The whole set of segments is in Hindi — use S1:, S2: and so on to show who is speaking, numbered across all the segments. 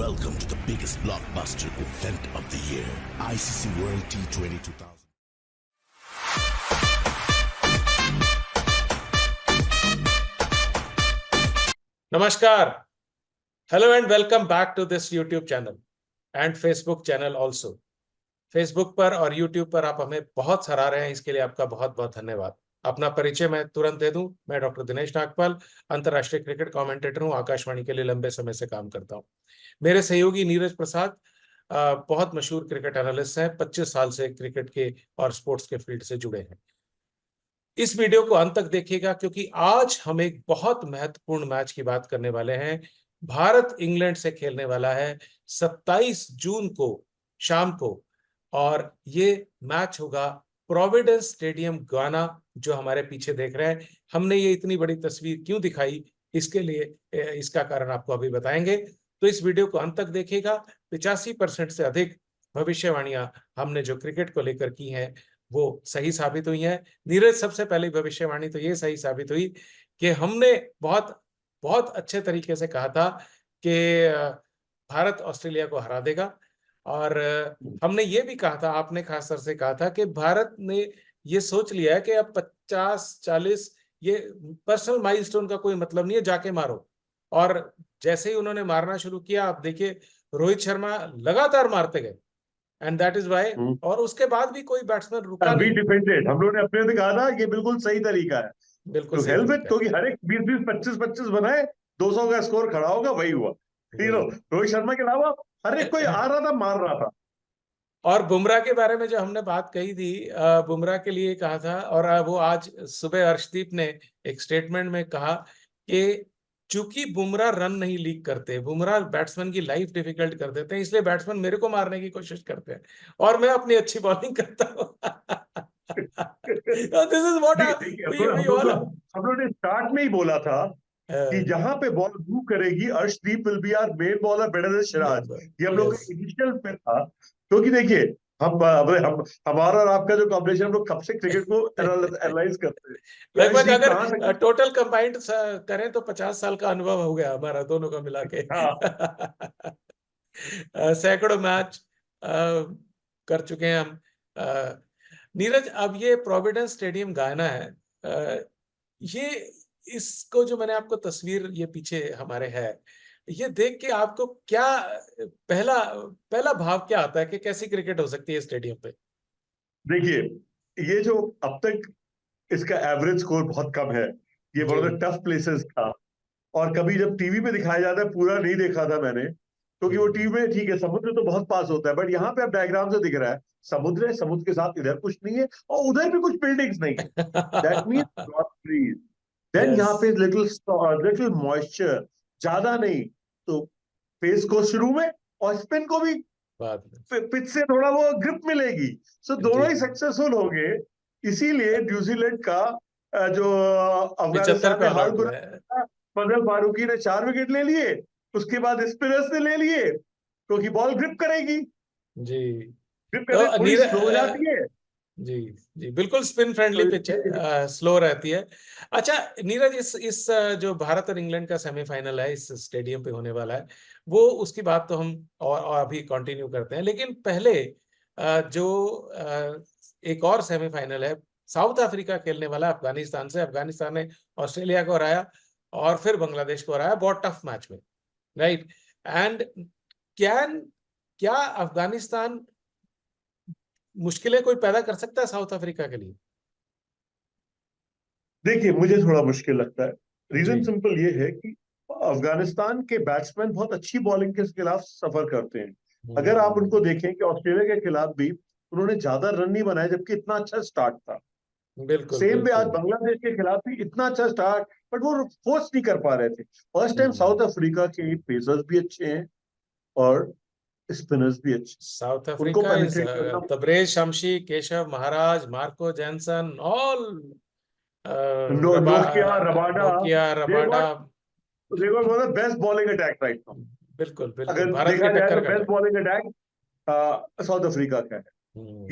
S1: Welcome to the biggest blockbuster event of the year, ICC World T20 2000.
S2: Namaskar. Hello and welcome back to this YouTube channel and Facebook channel also. Facebook पर और YouTube पर आप हमें बहुत सराह रहे हैं, इसके लिए आपका बहुत बहुत धन्यवाद। अपना परिचय मैं तुरंत दे दूं, मैं डॉक्टर दिनेश नागपाल, अंतर्राष्ट्रीय क्रिकेट कमेंटेटर हूं, आकाशवाणी के लिए लंबे समय से काम करता हूं। मेरे सहयोगी नीरज प्रसाद बहुत मशहूर क्रिकेट एनालिस्ट हैं, 25 साल से क्रिकेट के और स्पोर्ट्स के फील्ड से जुड़े हैं। इस वीडियो को अंत तक देखिएगा क्योंकि आज हम एक बहुत महत्वपूर्ण मैच की बात करने वाले हैं। भारत इंग्लैंड से खेलने वाला है 27 जून को शाम को, और ये मैच होगा प्रोविडेंस स्टेडियम गाना, जो हमारे पीछे देख रहे हैं। हमने ये इतनी बड़ी तस्वीर क्यों दिखाई, इसके लिए इसका कारण आपको अभी बताएंगे, तो इस वीडियो को अंत तक देखिएगा। 85% से अधिक भविष्यवाणियां हमने जो क्रिकेट को लेकर की हैं वो सही साबित हुई है। नीरज, सबसे पहले भविष्यवाणी तो ये सही साबित हुई कि हमने बहुत बहुत अच्छे तरीके से कहा था कि भारत ऑस्ट्रेलिया को हरा देगा, और हमने ये भी कहा था, आपने खास तौर से कहा था कि भारत ने ये सोच लिया है कि अब 50-40 ये पर्सनल माइलस्टोन का कोई मतलब नहीं है, जाके मारो। और जैसे ही उन्होंने मारना शुरू किया, आप देखिए रोहित शर्मा लगातार मारते गए, एंड दैट इज वाई, और उसके बाद भी कोई बैट्समैन रुका नहीं।
S3: डिफेंडेड, हम लोगों ने अपने से कहा था कि बिल्कुल सही तरीका है,
S2: बिल्कुल
S3: तो हेल्मेट, क्योंकि हर एक 20-20, 25-25 बनाए, 200 का स्कोर खड़ा होगा, वही हुआ। रोहित शर्मा के अलावा हर एक कोई आ रहा था, मार रहा था।
S2: और बुमराह के बारे में जो हमने बात कही थी, बुमराह के लिए कहा था, और वो आज सुबह अर्शदीप ने एक स्टेटमेंट में कहा कि चूंकि बुमराह रन नहीं लीक करते, बुमराह बैट्समैन की लाइफ डिफिकल्ट कर देते हैं, इसलिए बैट्समैन मेरे को मारने की कोशिश करते हैं और मैं अपनी अच्छी बॉलिंग करता हूँ। दिस इज व्हाट
S3: हम लोगों ने स्टार्ट में ही बोला था कि जहां पे बॉल मूव करेगी, Arshdeep will be our main bowler better than Siraj. ये हम लोग का इनिशियल पे था, क्योंकि देखिए हम हमारा और आपका जो कॉम्बिनेशन, हम लोग कब से क्रिकेट को एनालाइज करते हैं।
S2: लगभग अगर टोटल कंबाइंड करें तो 50 साल का अनुभव हो गया हमारा दोनों का मिला के। सैकड़ों मैच कर चुके हैं हम। नीरज, अब ये प्रोविडेंस स्टेडियम गाना है, ये इसको जो मैंने आपको तस्वीर ये पीछे हमारे है, ये देख के आपको क्या पहला भाव क्या आता है कि कैसी क्रिकेट हो सकती है स्टेडियम पे?
S3: देखिए, ये जो अब तक इसका एवरेज स्कोर बहुत कम है, ये one of the tough places था, और कभी जब टीवी पे दिखाया जाता है, पूरा नहीं देखा था मैंने, क्योंकि वो टीवी में ठीक है, समुद्र तो बहुत पास होता है, बट यहाँ पे अब डायग्राम से दिख रहा है समुद्र है, समुद्र के साथ इधर कुछ नहीं है और उधर भी कुछ बिल्डिंग्स नहीं है। That means not trees. Then यहाँ पे लिटिल मॉइस्चर, ज्यादा नहीं, तो पेस को शुरू में और स्पिन को भी पिच से थोड़ा वो ग्रिप मिलेगी, सो दोनों ही सक्सेसफुल हो गए। इसीलिए न्यूजीलैंड का जो अफगानिस्तान में हाल बुरा, फजल फारूकी ने 4 विकेट ले लिए, उसके बाद स्पिनर्स ने ले लिए, क्योंकि बॉल ग्रिप करेगी
S2: जी,
S3: ग्रिप करने थोड़ी स्लो हो जाती है।
S2: जी जी, बिल्कुल स्पिन फ्रेंडली पिच है, स्लो रहती है। अच्छा नीरज, इस जो भारत और इंग्लैंड का सेमीफाइनल है, इस स्टेडियम पे होने वाला है, वो उसकी बात तो हम और अभी कंटिन्यू करते हैं, लेकिन पहले जो एक और सेमीफाइनल है, साउथ अफ्रीका खेलने वाला है अफगानिस्तान से। अफगानिस्तान ने ऑस्ट्रेलिया को हराया और फिर बांग्लादेश को हराया बहुत टफ मैच में, राइट? एंड क्या अफगानिस्तान मुश्किलें कोई पैदा कर सकता है साउथ अफ्रीका के लिए?
S3: देखिए, मुझे थोड़ा मुश्किल लगता है। रीजन सिंपल ये है कि अफगानिस्तान के बैट्समैन बहुत अच्छी बॉलिंग के खिलाफ सफर करते हैं। अगर आप उनको देखें कि ऑस्ट्रेलिया के खिलाफ भी उन्होंने ज्यादा रन नहीं बनाए, जबकि इतना अच्छा स्टार्ट था।
S2: बिल्कुल
S3: सेम वे आज बांग्लादेश के खिलाफ भी इतना अच्छा स्टार्ट, बट वो फोर्स नहीं कर पा रहे थे। फर्स्ट टाइम साउथ अफ्रीका के पेसर्स भी अच्छे हैं और स्पिनर्स भी अच्छे।
S2: South Africa Tabraiz Shamsi, Keshav Maharaj, Marco Jansen, all
S3: नोकिया
S2: Rabada,
S3: they were one of the best bowling attack right now.
S2: बिल्कुल
S3: अगर देखा जाए तो best bowling attack south Africa का है।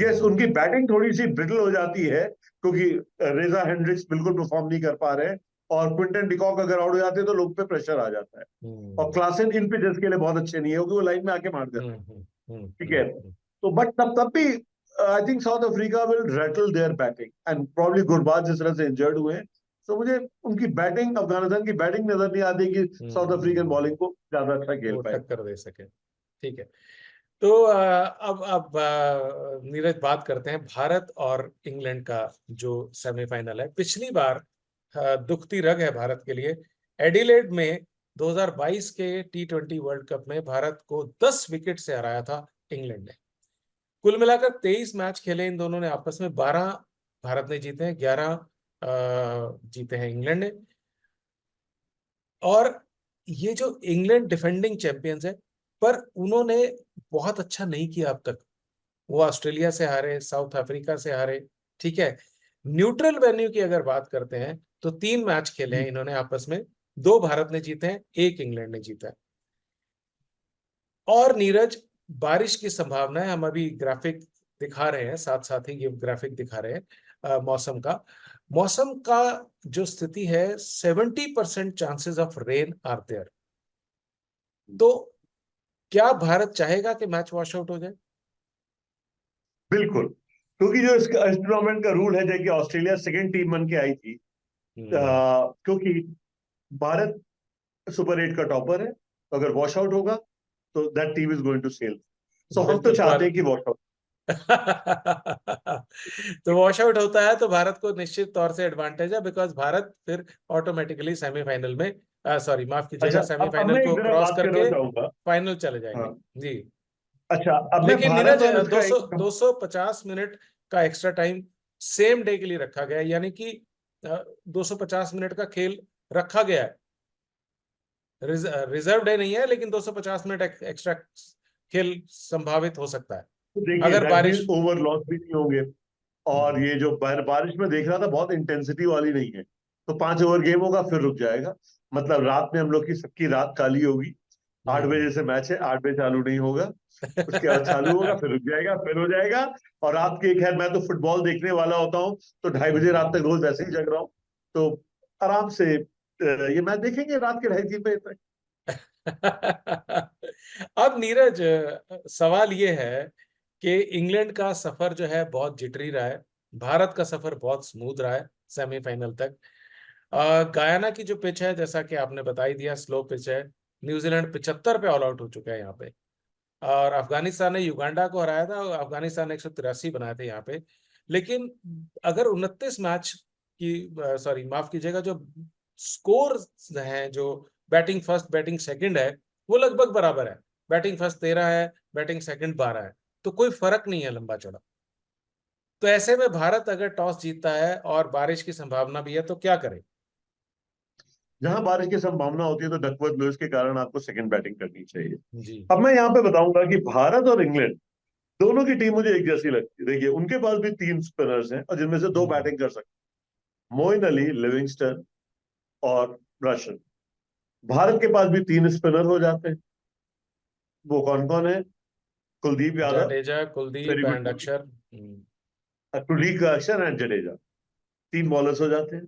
S3: यस, उनकी बैटिंग थोड़ी सी ब्रिटल हो जाती है, क्योंकि रेजा हेंड्रिक्स बिल्कुल परफॉर्म नहीं कर पा रहे हैं, और क्विंटन डिकॉक अगर आउट हो जाते हैं तो लोग पे प्रेशर आ जाता है। और क्लासन इन पिचेस के लिए बहुत अच्छे नहीं है क्योंकि वो लाइन में आके मार देते हैं, ठीक है। तो बट तब भी I think South Africa will rattle their batting and probably Gurbaz जिस तरह से इंजर्ड हुए हैं, तो मुझे उनकी बैटिंग, अफगानिस्तान की बैटिंग नजर नहीं आती कि साउथ अफ्रीकन बॉलिंग को ज्यादा अच्छा खेल पाए,
S2: टक्कर दे सके। ठीक है, तो अब नीरज बात करते हैं भारत और इंग्लैंड का जो सेमीफाइनल है। पिछली बार दुखती रग है भारत के लिए। एडिलेड में 2022 के T20 वर्ल्ड कप में भारत को 10 विकेट से हराया था इंग्लैंड ने। कुल मिलाकर 23 मैच खेले इन दोनों ने आपस में, 12 भारत ने जीते हैं, 11 जीते हैं इंग्लैंड ने। और ये जो इंग्लैंड डिफेंडिंग चैंपियंस है, पर उन्होंने बहुत अच्छा नहीं किया अब तक। वो ऑस्ट्रेलिया से हारे, साउथ अफ्रीका से हारे, ठीक है। न्यूट्रल वेन्यू की अगर बात करते हैं तो 3 मैच खेले हैं इन्होंने आपस में, 2 भारत ने जीते हैं, 1 इंग्लैंड ने जीता है। और नीरज, बारिश की संभावना है, हम अभी ग्राफिक दिखा रहे हैं, साथ साथ ही ये ग्राफिक दिखा रहे हैं मौसम का जो स्थिति है, 70% chances of rain are there. तो क्या भारत चाहेगा कि मैच वॉश आउट हो जाए?
S3: बिल्कुल, क्योंकि जो इस टूर्नामेंट का रूल है, जैसे ऑस्ट्रेलिया सेकंड टीम बन के आई थी, क्योंकि भारत सुपर 8 का टॉपर है, तो अगर वॉश आउट होगा तो that team is going to sell. सो हम तो चाहते हैं कि वॉश आउट
S2: तो वॉश आउट होता है तो भारत को निश्चित तौर से एडवांटेज है, बिकॉज भारत फिर ऑटोमेटिकली सेमीफाइनल में, सॉरी माफ कीजिएगा,
S3: अच्छा, अब
S2: सेमीफाइनल
S3: मैं
S2: को
S3: एक जरा
S2: क्रॉस
S3: बात करना
S2: करके
S3: चाहूंगा।
S2: फाइनल चले जाएंगे।
S3: हाँ,
S2: जी,
S3: अच्छा, अब मैं
S2: लेकिन
S3: भारत
S2: नीरज,
S3: और उसका
S2: 250 मिनट का एक्स्ट्रा टाइम सेम डे के लिए रखा गया है, यानी कि 250 मिनट का खेल रखा गया है। रिजर्व डे नहीं है, लेकिन 250 मिनट एक्स्ट्रा खेल संभावित हो सकता है
S3: देखिए,
S2: अगर
S3: दैट मीन
S2: बारिश।
S3: ओवर लॉस भी नहीं होंगे। और ये जो बारिश में देख रहा था, बहुत इंटेंसिटी वाली नहीं है, तो 5 ओवर गेम होगा फिर रुक जाएगा। मतलब रात में हम लोग की सबकी रात काली होगी। 8 बजे से मैच है, 8 बजे चालू नहीं होगा, उसके बाद चालू होगा, फिर रुक जाएगा, फिर हो जाएगा। और रात के, खैर मैं तो फुटबॉल देखने वाला होता हूँ, तो 2:30 बजे रात तक रोज वैसे ही जग रहा हूँ, तो आराम से ये मैच देखेंगे रात के 2:30-3 बजे तक।
S2: अब नीरज, सवाल ये है कि इंग्लैंड का सफर जो है बहुत जिटरी रहा है, भारत का सफर बहुत स्मूथ रहा है सेमीफाइनल तक। गयाना की जो पिच है, जैसा कि आपने बता ही दिया, स्लो पिच है। न्यूजीलैंड 75 पे ऑल आउट हो चुका है यहाँ पे। और अफगानिस्तान ने युगांडा को हराया था, अफगानिस्तान ने 183 बनाए थे यहाँ पे। लेकिन अगर 29 मैच की, सॉरी माफ कीजिएगा, जो स्कोर हैं, जो बैटिंग फर्स्ट बैटिंग सेकंड है, वो लगभग बराबर है। बैटिंग फर्स्ट 13 है, बैटिंग सेकंड 12 है, तो कोई फर्क नहीं है लंबा चौड़ा। तो ऐसे में भारत अगर टॉस जीतता है और बारिश की संभावना भी है, तो क्या करे?
S3: जहां बारिश की संभावना होती है तो डकवर्थ लुईस के कारण आपको सेकंड बैटिंग करनी चाहिए।
S2: जी।
S3: अब मैं यहाँ पे बताऊंगा कि भारत और इंग्लैंड दोनों की टीम मुझे एक जैसी लगती है। देखिए, उनके पास भी 3 स्पिनर्स हैं और जिनमें से 2 बैटिंग कर सकते हैं, मोइन अली, लिविंगस्टन और रशन। भारत के पास भी 3 स्पिनर हो जाते हैं। वो कौन कौन है? Kuldeep Yadav,
S2: Jadeja,
S3: very
S2: Kuldeep
S3: good
S2: and
S3: bowling,
S2: अक्षर।
S3: कुलदीप अक्षर एंड जडेजा, 3 बॉलर्स हो जाते हैं।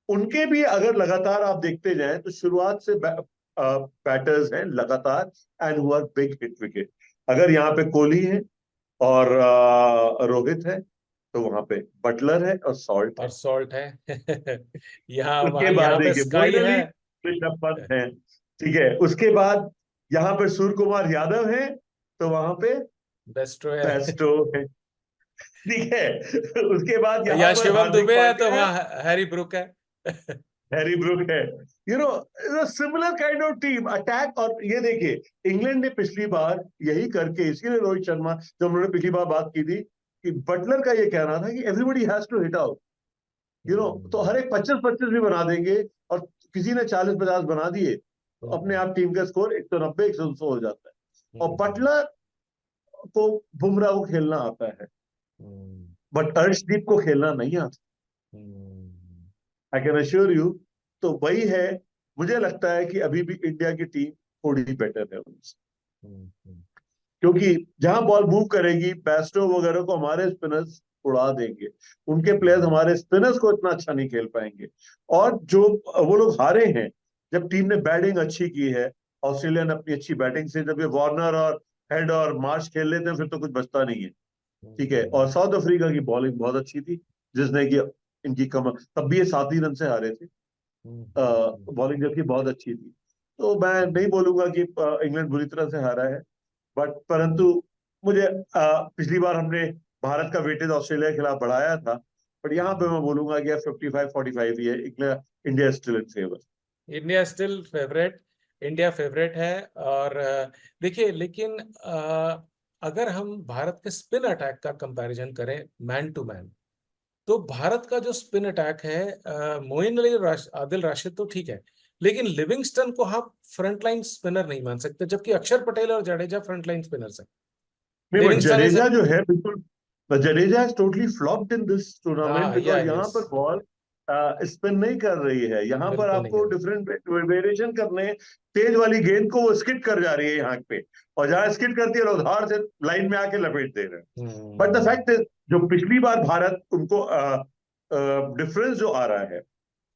S3: उनके भी अगर लगातार आप देखते जाएं तो शुरुआत से बैटर्स हैं लगातार, and who are big hit wicket. अगर यहाँ पे कोहली है और रोहित है, तो वहां पे बटलर है और सॉल्ट है।
S2: और सॉल्ट है।
S3: उसके
S2: यहाँ
S3: बाद
S2: यहाँ पे
S3: देखिए
S2: स्काई
S3: मोइन
S2: है।
S3: अली, ऋषभ पंत है, ठीक है। उसके बाद यहाँ पे सूर्य कुमार यादव है, तो वहां पे
S2: बेस्टो है।
S3: बेस्टो है, ठीक है। उसके बाद यहाँ
S2: या
S3: पर
S2: शिवम
S3: हार्दिक
S2: दुबे है तो
S3: पांड्या है,
S2: वहाँ हैरी ब्रुक है।
S3: हैरी ब्रुक है। You know, similar kind of team attack. और ये देखिए, इंग्लैंड ने पिछली बार यही करके, इसीलिए रोहित शर्मा, जब उन्होंने पिछली बार बात की थी, कि बटलर का ये कहना था कि everybody has to hit out, तो हर एक 25-25 भी बना देंगे, और किसी ने 40-50 बना दिए, तो अपने आप टीम का स्कोर 190-100 हो जाता है। और बटलर को, बुमराह को खेलना आता है, बट अर्शदीप को खेलना नहीं आता, आई कैन अश्योर यू। तो वही है, मुझे लगता है कि अभी भी इंडिया की टीम थोड़ी बेटर है उनसे। क्योंकि जहां बॉल मूव करेगी बेस्टो वगैरह को हमारे स्पिनर्स उड़ा देंगे, उनके प्लेयर्स हमारे स्पिनर्स को इतना अच्छा नहीं खेल पाएंगे। और जो वो लोग हारे हैं, जब टीम ने बैटिंग अच्छी की है, ऑस्ट्रेलिया ने अपनी अच्छी बैटिंग से, जब ये वार्नर और हेड और मार्श खेल लेते हैं फिर तो कुछ बचता नहीं है। ठीक है, और साउथ अफ्रीका की बॉलिंग बहुत अच्छी थी, जिसने कि इनकी कमर, तब भी ये 7 ही रन से हारे थे। बॉलिंग जबकि बहुत अच्छी थी। तो मैं नहीं बोलूंगा कि इंग्लैंड बुरी तरह से हारा है, बट परंतु मुझे पिछली बार हमने भारत का वेटेज ऑस्ट्रेलिया के खिलाफ बढ़ाया था, बट यहाँ पे मैं बोलूंगा कि 55-45 ही है, India still in favour.
S2: India still favourite, India favourite है। और देखिए, लेकिन अगर हम भारत के स्पिन अटैक का कंपैरिजन करें मैन टू मैन, तो भारत का जो स्पिन अटैक है, मोइन अली आदिल राशिद तो ठीक है, लेकिन लिविंगस्टन को आप फ्रंटलाइन स्पिनर नहीं मान सकते, जबकि अक्षर पटेल और जडेजा फ्रंटलाइन स्पिनर्स हैं।
S3: नहीं, बट
S2: लिविंगस्टन इज
S3: जडेजा जो है बिल्कुल, Jadeja is totally flopped in this tournament,
S2: हाँ या
S3: बिकॉज यहाँ
S2: यस,
S3: पर बॉल स्पिन नहीं कर रही है। यहाँ पर
S2: बिल्कुल नहीं
S3: आपको
S2: है।
S3: डिफरेंट वेरिएशन करने हैं। तेज वाली गेंद को वो स्किड कर जा रही है यहाँ पे, और जहाँ स्किड करती है लोग धार से लाइन में आके लपेट दे रहे हैं। बट द फैक्ट इज, जो पिछली बार भारत उनको डिफरेंस जो आ रहा है,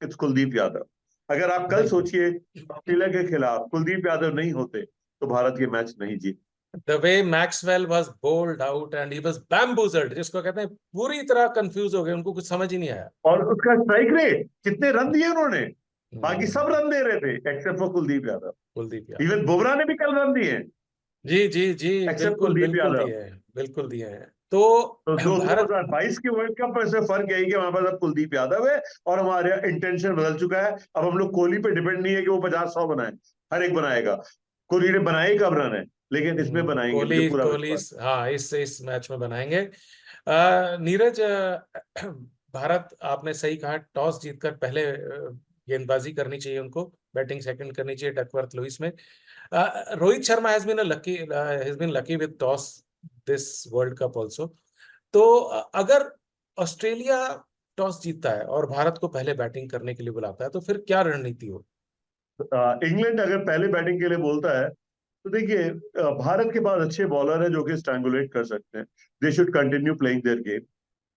S3: इट्स कुलदीप यादव। अगर आप कल
S2: बिल्कुल,
S3: सोचिए ऑस्ट्रेलिया के खिलाफ कुलदीप यादव नहीं होते तो भारत ये मैच नहीं जीत।
S2: The way Maxwell was bowled out and he was bamboozled, जिसको कहते हैं पूरी तरह कंफ्यूज हो गए, उनको कुछ समझ ही नहीं आया।
S3: और उसका स्ट्राइक रेट, कितने रन दिए उन्होंने, बाकी
S2: हम्म,
S3: सब रन दे रहे थे except for Kuldeep Yadav.
S2: Kuldeep Yadav,
S3: even Bumrah ने भी कल रन दिए,
S2: जी जी जी,
S3: एक्सेप्ट
S2: बिल्कुल
S3: कुलदीप
S2: बिल्कुल
S3: यादव।
S2: दिए हैं, बिल्कुल दिए हैं। तो
S3: तो दो
S2: भारत,
S3: 2022 के वर्ल्ड कप में से फर्क यही कि हमारे पास अब कुलदीप यादव है, और हमारे इंटेंशन बदल चुका है। अब हम लोग कोहली पे डिपेंड नहीं है कि वो 50-100 बनाए, हर एक बनाएगा। कोहली ने बनाए कब रन है, लेकिन इसमें बनाएंगे, मुझे
S2: कोहली
S3: पूरा
S2: कोहली
S3: विश्वास
S2: हाँ, इस मैच में बनाएंगे। नीरज, भारत, आपने सही कहा, टॉस जीतकर पहले गेंदबाजी करनी चाहिए उनको, बैटिंग सेकंड करनी चाहिए डकवर्थ लुइस में। Rohit Sharma has been lucky with toss this world cup also. तो अगर ऑस्ट्रेलिया टॉस जीतता है और भारत को पहले बैटिंग करने के लिए बुलाता है, तो फिर क्या रणनीति हो?
S3: इंग्लैंड अगर पहले बैटिंग के लिए बोलता है, तो देखिए भारत के पास अच्छे बॉलर है जो कि स्ट्रैंगुलेट कर सकते हैं। They should continue playing their game.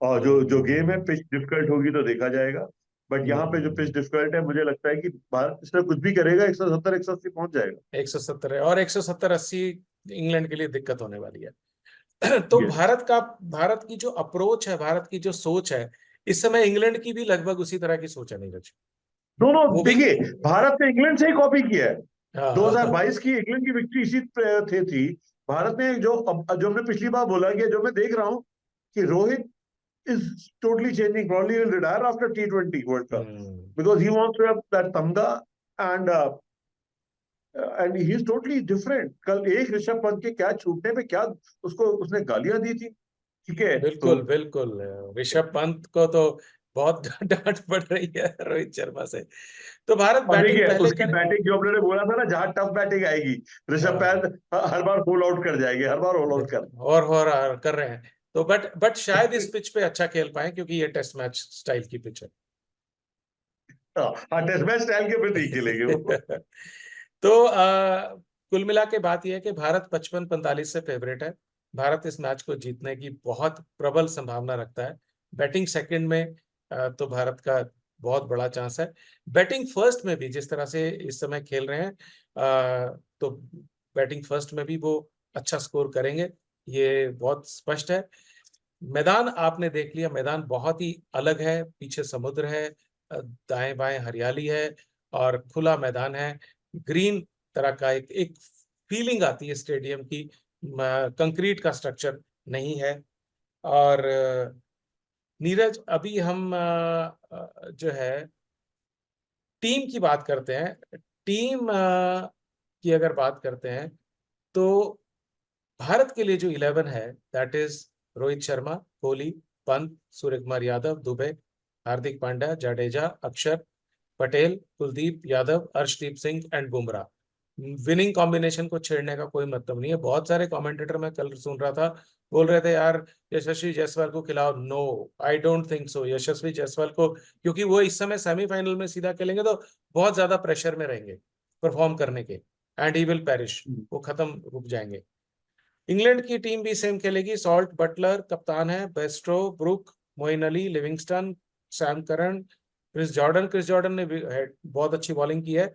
S3: और जो गेम है,
S2: हम्म,
S3: पिच डिफिकल्ट होगी तो देखा जाएगा। बट यहाँ पे जो पिच
S2: हम्म,
S3: डिफिकल्ट है, मुझे लगता है कि भारत इसमें कुछ भी करेगा 170-180 पहुंच जाएगा।
S2: 170 है, और 170-80 इंग्लैंड के लिए दिक्कत होने वाली है। तो
S3: यस,
S2: भारत की जो अप्रोच है, भारत की जो सोच है, इस समय इंग्लैंड की भी लगभग उसी तरह की सोच है, नीरज।
S3: दोनों
S2: वो भी
S3: देखिए, भारत ने इंग्लैंड से ही कॉपी किया है।
S2: हाँ,
S3: 2022 की इंग्लैंड की विक्ट्री इसी थी। भारत ने जो हमने पिछली बार बोला कि जो मैं देख रहा हूं कि Rohit is totally changing. Probably will retire after T20 World Cup
S2: hmm,
S3: because he wants to have that tamga, and and he is totally different. कल एक ऋषभ पंत के कैच छूटने पे क्या उसको उसने गालियां दी थी। ठीक है, तो
S2: बिल्कुल बिल्कुल। ऋषभ पंत को तो बहुत डांट पड़ रही है रोहित शर्मा से। तो भारत
S3: और
S2: बैटिंग
S3: देखिए
S2: पहले
S3: उसकी
S2: करे।
S3: बैटिंग जो हमने बोला था ना, जहां टफ बैटिंग आएगी ऋषभ
S2: हाँ,
S3: पंत हर बार होल आउट कर जाएंगे, हर बार होल आउट कर।
S2: और कर रहे हैं। तो बट शायद इस पिच पे अच्छा खेल पाए, क्योंकि ये टेस्ट मैच स्टाइल की पिच है।
S3: हाँ, टेस्ट मैच स्टाइल के पे नहीं खेलेंगे वो।
S2: तो कुल मिला के बात यह है कि भारत 55-45 से फेवरेट है। भारत इस मैच को जीतने की बहुत प्रबल संभावना रखता है। बैटिंग सेकंड में तो भारत का बहुत बड़ा चांस है। बैटिंग फर्स्ट में भी जिस तरह से इस समय खेल रहे हैं, तो बैटिंग फर्स्ट में भी वो अच्छा स्कोर करेंगे, ये बहुत स्पष्ट है। मैदान आपने देख लिया, मैदान बहुत ही अलग है, पीछे समुद्र है, दाएं बाएं हरियाली है, और खुला मैदान है, ग्रीन तरह का एक एक फीलिंग आती है स्टेडियम की। कंक्रीट का स्ट्रक्चर नहीं है। और नीरज, अभी हम जो है टीम की बात करते हैं। टीम की अगर बात करते हैं, तो भारत के लिए जो 11 है, दैट इज रोहित शर्मा, कोहली, पंत, सूर्य कुमार यादव, दुबे, हार्दिक पांड्या, जाडेजा, अक्षर Patel, Kuldeep Yadav, Arshdeep Singh and Bumrah. Winning combination को छेड़ने का कोई मतलब नहीं है। बहुत सारे कमेंटेटर मैं कल सुन रहा था, बोल रहे थे यार यशस्वी जायसवाल को खिलाओ। No, I don't think so. Yashasvi Jaiswal को, क्योंकि वो इस समय सेमीफाइनल में सीधा खेलेंगे तो बहुत ज्यादा प्रेशर में रहेंगे परफॉर्म करने के, एंड ही विल पेरिश, वो खत्म, रुक जाएंगे। इंग्लैंड की टीम भी सेम खेलेगी। सॉल्ट, बटलर कप्तान है, Bairstow, Brook, Moeen Ali, Livingstone, Sam Curran, Chris Jordan ने भी बहुत अच्छी बॉलिंग की है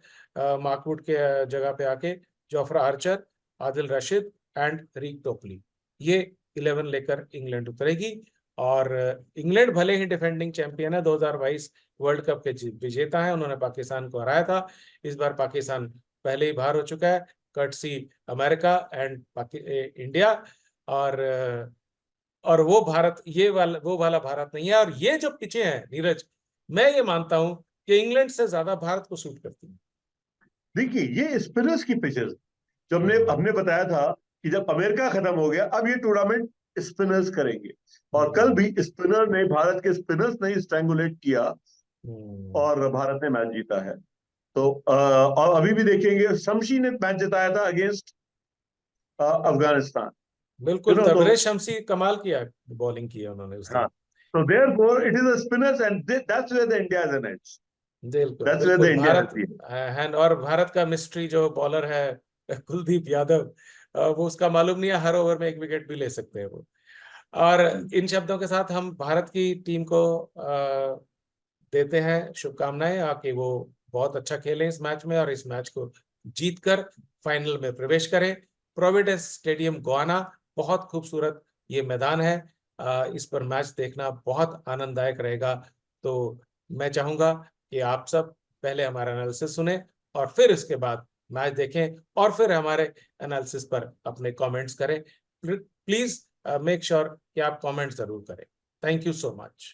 S2: मार्कवुड के जगह पे आके, Jofra Archer, Adil Rashid and Reece Topley. ये 11 लेकर इंग्लैंड उतरेगी। और इंग्लैंड भले ही डिफेंडिंग चैंपियन है, 2022 वर्ल्ड कप के विजेता है, उन्होंने पाकिस्तान को हराया था। इस बार पाकिस्तान पहले ही बाहर हो चुका है, कर्टसी अमेरिका एंड इंडिया। और वो भारत, वो वाला भारत नहीं है। और ये जो पिचें हैं नीरज, मैं ये मानता हूं कि इंग्लैंड से ज्यादा भारत को सूट करती है।
S3: देखिए, ये स्पिनर्स की पिचेस जो हमने बताया था कि जब अमेरिका खत्म हो गया, अब ये टूर्नामेंट स्पिनर्स करेंगे। और कल भी स्पिनर ने, भारत के स्पिनर्स ने स्ट्रैंगुलेट किया और भारत ने मैच जीता है। तो और अभी भी देखेंगे, शमशी ने मैच जिताया था अगेंस्ट अफगानिस्तान।
S2: बिल्कुल,
S3: तो
S2: तबरेज शमसी कमाल किया, बॉलिंग की उन्होंने उस दिन।
S3: हाँ, so therefore it is the spinners and that's where the India has an edge.
S2: बिल्कुल
S3: That's where
S2: बिल्कुल,
S3: the India
S2: Bharat
S3: has the
S2: है। और भारत का मिस्ट्री जो बॉलर है कुलदीप यादव, वो उसका मालूम नहीं है, हर ओवर में एक विकेट भी ले सकते हैं वो। और इन शब्दों के साथ हम भारत की टीम को देते हैं शुभकामनाएं कि वो बहुत अच्छा खेलें इस मैच में और इस मैच को जीतकर फाइनल में प्रवेश करें। प्रोविडेंस स्टेडियम गोवाना, बहुत खूबसूरत ये मैदान है, इस पर मैच देखना बहुत आनंददायक रहेगा। तो मैं चाहूंगा कि आप सब पहले हमारा एनालिसिस सुने और फिर इसके बाद मैच देखें और फिर हमारे एनालिसिस पर अपने कमेंट्स करें। प्लीज मेक श्योर कि आप कमेंट जरूर करें। Thank you so much.